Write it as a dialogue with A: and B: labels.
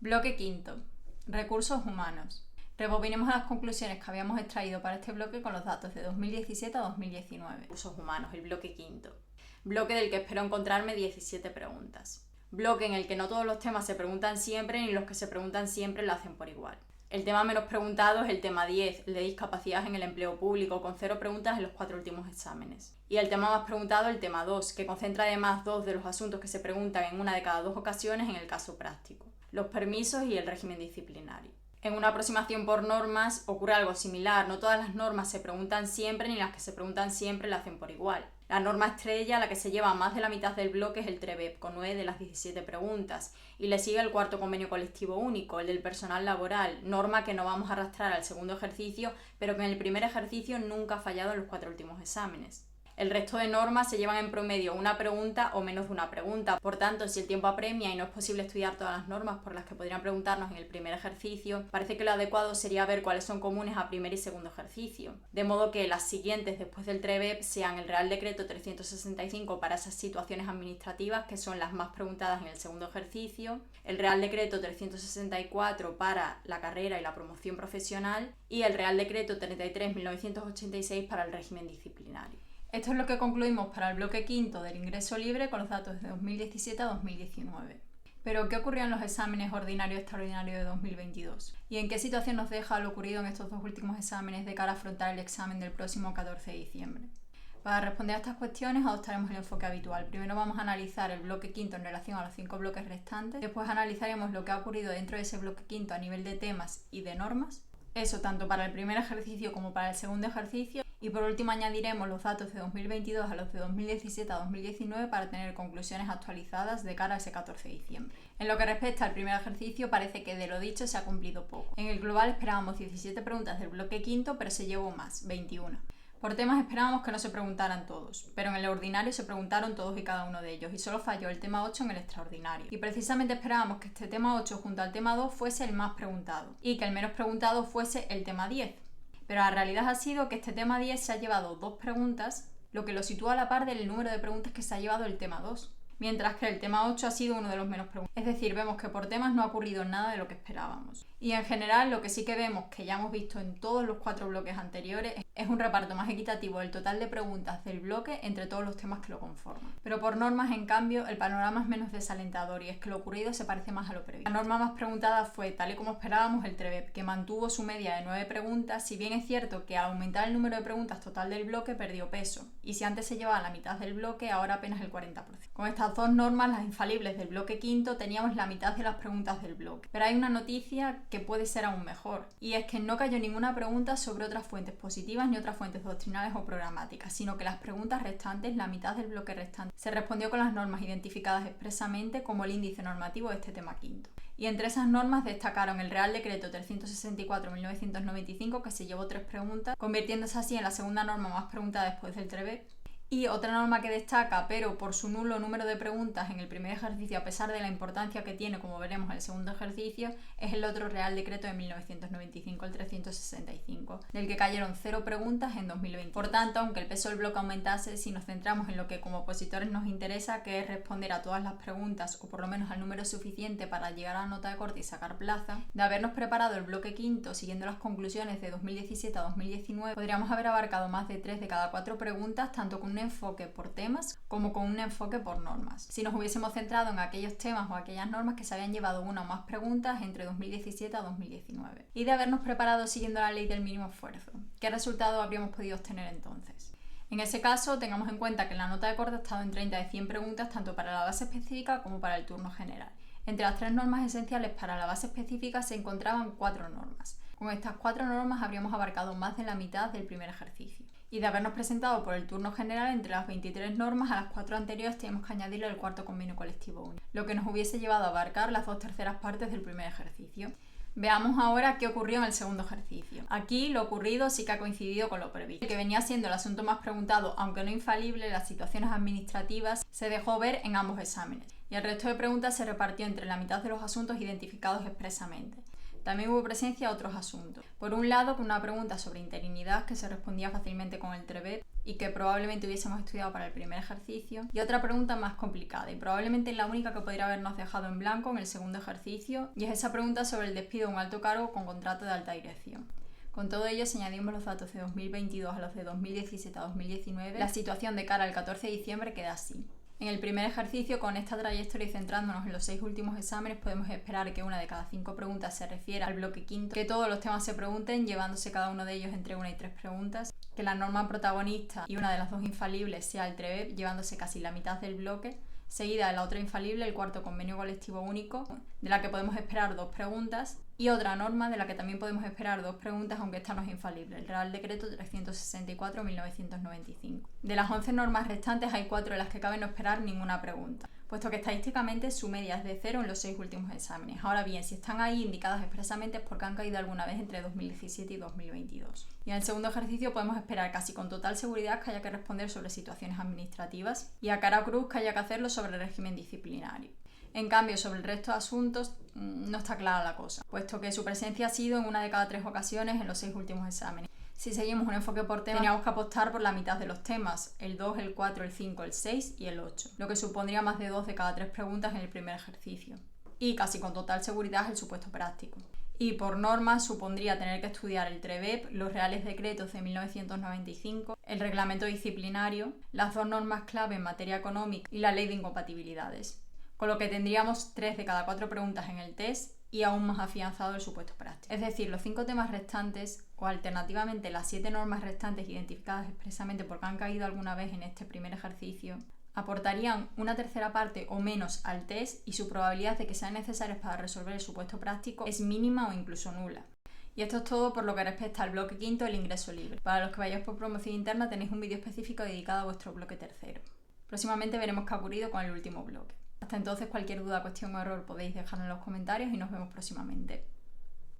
A: Bloque quinto. Recursos humanos. Rebobinemos las conclusiones que habíamos extraído para este bloque con los datos de 2017 a 2019. Recursos humanos, el bloque quinto. Bloque del que espero encontrarme 17 preguntas. Bloque en el que no todos los temas se preguntan siempre ni los que se preguntan siempre lo hacen por igual. El tema menos preguntado es el tema 10, el de discapacidad en el empleo público, con 0 preguntas en los 4 últimos exámenes. Y el tema más preguntado, el tema 2, que concentra además 2 de los asuntos que se preguntan en una de cada 2 ocasiones en el caso práctico: los permisos y el régimen disciplinario. En una aproximación por normas ocurre algo similar. No todas las normas se preguntan siempre ni las que se preguntan siempre la hacen por igual. La norma estrella, la que se lleva más de la mitad del bloque, es el TREBEP, con 9 de las 17 preguntas, y le sigue el cuarto convenio colectivo único, el del personal laboral, norma que no vamos a arrastrar al segundo ejercicio, pero que en el primer ejercicio nunca ha fallado en los 4 últimos exámenes. El resto de normas se llevan en promedio una pregunta o menos de una pregunta. Por tanto, si el tiempo apremia y no es posible estudiar todas las normas por las que podrían preguntarnos en el primer ejercicio, parece que lo adecuado sería ver cuáles son comunes a primer y segundo ejercicio. De modo que las siguientes después del TREBEP sean el Real Decreto 365 para esas situaciones administrativas, que son las más preguntadas en el segundo ejercicio, el Real Decreto 364 para la carrera y la promoción profesional y el Real Decreto 33/1986 para el régimen disciplinario. Esto es lo que concluimos para el bloque quinto del ingreso libre con los datos de 2017 a 2019. Pero, ¿qué ocurrió en los exámenes ordinario y extraordinario de 2022? ¿Y en qué situación nos deja lo ocurrido en estos 2 últimos exámenes de cara a afrontar el examen del próximo 14 de diciembre? Para responder a estas cuestiones adoptaremos el enfoque habitual. Primero vamos a analizar el bloque quinto en relación a los 5 bloques restantes. Después analizaremos lo que ha ocurrido dentro de ese bloque quinto a nivel de temas y de normas. Eso tanto para el primer ejercicio como para el segundo ejercicio. Y por último añadiremos los datos de 2022 a los de 2017 a 2019 para tener conclusiones actualizadas de cara a ese 14 de diciembre. En lo que respecta al primer ejercicio, parece que de lo dicho se ha cumplido poco. En el global esperábamos 17 preguntas del bloque quinto, pero se llevó más, 21. Por temas esperábamos que no se preguntaran todos, pero en el ordinario se preguntaron todos y cada uno de ellos, y solo falló el tema 8 en el extraordinario. Y precisamente esperábamos que este tema 8 junto al tema 2 fuese el más preguntado, y que el menos preguntado fuese el tema 10. Pero la realidad ha sido que este tema 10 se ha llevado 2 preguntas, lo que lo sitúa a la par del número de preguntas que se ha llevado el tema 2, mientras que el tema 8 ha sido uno de los menos preguntados. Es decir, vemos que por temas no ha ocurrido nada de lo que esperábamos. Y en general lo que sí que vemos, que ya hemos visto en todos los 4 bloques anteriores, es un reparto más equitativo del total de preguntas del bloque entre todos los temas que lo conforman. Pero por normas, en cambio, el panorama es menos desalentador, y es que lo ocurrido se parece más a lo previsto. La norma más preguntada fue, tal y como esperábamos, el TREBEP, que mantuvo su media de 9 preguntas, si bien es cierto que al aumentar el número de preguntas total del bloque perdió peso, y si antes se llevaba la mitad del bloque, ahora apenas el 40%. Con estas 2 normas, las infalibles del bloque quinto, teníamos la mitad de las preguntas del bloque. Pero hay una noticia que puede ser aún mejor, y es que no cayó ninguna pregunta sobre otras fuentes positivas ni otras fuentes doctrinales o programáticas, sino que las preguntas restantes, la mitad del bloque restante, se respondió con las normas identificadas expresamente como el índice normativo de este tema quinto. Y entre esas normas destacaron el Real Decreto 364/1995, que se llevó 3 preguntas, convirtiéndose así en la segunda norma más preguntada después del TREBEP. Y otra norma que destaca, pero por su nulo número de preguntas en el primer ejercicio, a pesar de la importancia que tiene, como veremos, en el segundo ejercicio, es el otro Real Decreto de 1995, el 365, del que cayeron 0 preguntas en 2020. Por tanto, aunque el peso del bloque aumentase, si nos centramos en lo que como opositores nos interesa, que es responder a todas las preguntas, o por lo menos al número suficiente para llegar a la nota de corte y sacar plaza, de habernos preparado el bloque quinto siguiendo las conclusiones de 2017 a 2019, podríamos haber abarcado más de 3 de cada 4 preguntas, tanto con un enfoque por temas como con un enfoque por normas, si nos hubiésemos centrado en aquellos temas o aquellas normas que se habían llevado una o más preguntas entre 2017 a 2019. Y de habernos preparado siguiendo la ley del mínimo esfuerzo, ¿qué resultado habríamos podido obtener entonces? En ese caso, tengamos en cuenta que la nota de corte ha estado en 30 de 100 preguntas tanto para la base específica como para el turno general. Entre las 3 normas esenciales para la base específica se encontraban 4 normas. Con estas 4 normas habríamos abarcado más de la mitad del primer ejercicio. Y de habernos presentado por el turno general, entre las 23 normas, a las 4 anteriores tenemos que añadirle el cuarto convenio colectivo único, lo que nos hubiese llevado a abarcar las 2/3 partes del primer ejercicio. Veamos ahora qué ocurrió en el segundo ejercicio. Aquí lo ocurrido sí que ha coincidido con lo previsto. El que venía siendo el asunto más preguntado, aunque no infalible, las situaciones administrativas, se dejó ver en ambos exámenes, y el resto de preguntas se repartió entre la mitad de los asuntos identificados expresamente. También hubo presencia de otros asuntos. Por un lado, con una pregunta sobre interinidad que se respondía fácilmente con el TREBEP, y que probablemente hubiésemos estudiado para el primer ejercicio, y otra pregunta más complicada y probablemente la única que podría habernos dejado en blanco en el segundo ejercicio, y es esa pregunta sobre el despido de un alto cargo con contrato de alta dirección. Con todo ello, si añadimos los datos de 2022 a los de 2017 a 2019, la situación de cara al 14 de diciembre queda así. En el primer ejercicio, con esta trayectoria y centrándonos en los 6 últimos exámenes, podemos esperar que una de cada 5 preguntas se refiera al bloque quinto, que todos los temas se pregunten, llevándose cada uno de ellos entre 1 y 3 preguntas, que la norma protagonista y una de las dos infalibles sea el TREVEP, llevándose casi la mitad del bloque, seguida de la otra infalible, el cuarto convenio colectivo único, de la que podemos esperar 2 preguntas, y otra norma de la que también podemos esperar 2 preguntas, aunque esta no es infalible, el Real Decreto 364/1995. De las 11 normas restantes hay 4 de las que cabe no esperar ninguna pregunta, puesto que estadísticamente su media es de 0 en los 6 últimos exámenes. Ahora bien, si están ahí indicadas expresamente es porque han caído alguna vez entre 2017 y 2022. Y en el segundo ejercicio podemos esperar casi con total seguridad que haya que responder sobre situaciones administrativas y a cara cruz que haya que hacerlo sobre el régimen disciplinario. En cambio, sobre el resto de asuntos no está clara la cosa, puesto que su presencia ha sido en una de cada 3 ocasiones en los 6 últimos exámenes. Si seguimos un enfoque por tema, teníamos que apostar por la mitad de los temas, el 2, el 4, el 5, el 6 y el 8, lo que supondría más de 2 de cada 3 preguntas en el primer ejercicio. Y casi con total seguridad el supuesto práctico. Y por norma supondría tener que estudiar el TREVEP, los Reales Decretos de 1995, el Reglamento Disciplinario, las 2 normas clave en materia económica y la Ley de Incompatibilidades, con lo que tendríamos 3 de cada 4 preguntas en el test y aún más afianzado el supuesto práctico. Es decir, los 5 temas restantes, o alternativamente las 7 normas restantes identificadas expresamente porque han caído alguna vez en este primer ejercicio, aportarían una tercera parte o menos al test y su probabilidad de que sean necesarios para resolver el supuesto práctico es mínima o incluso nula. Y esto es todo por lo que respecta al bloque quinto, el ingreso libre. Para los que vayáis por promoción interna tenéis un vídeo específico dedicado a vuestro bloque tercero. Próximamente veremos qué ha ocurrido con el último bloque. Hasta entonces, cualquier duda, cuestión o error podéis dejarlo en los comentarios y nos vemos próximamente.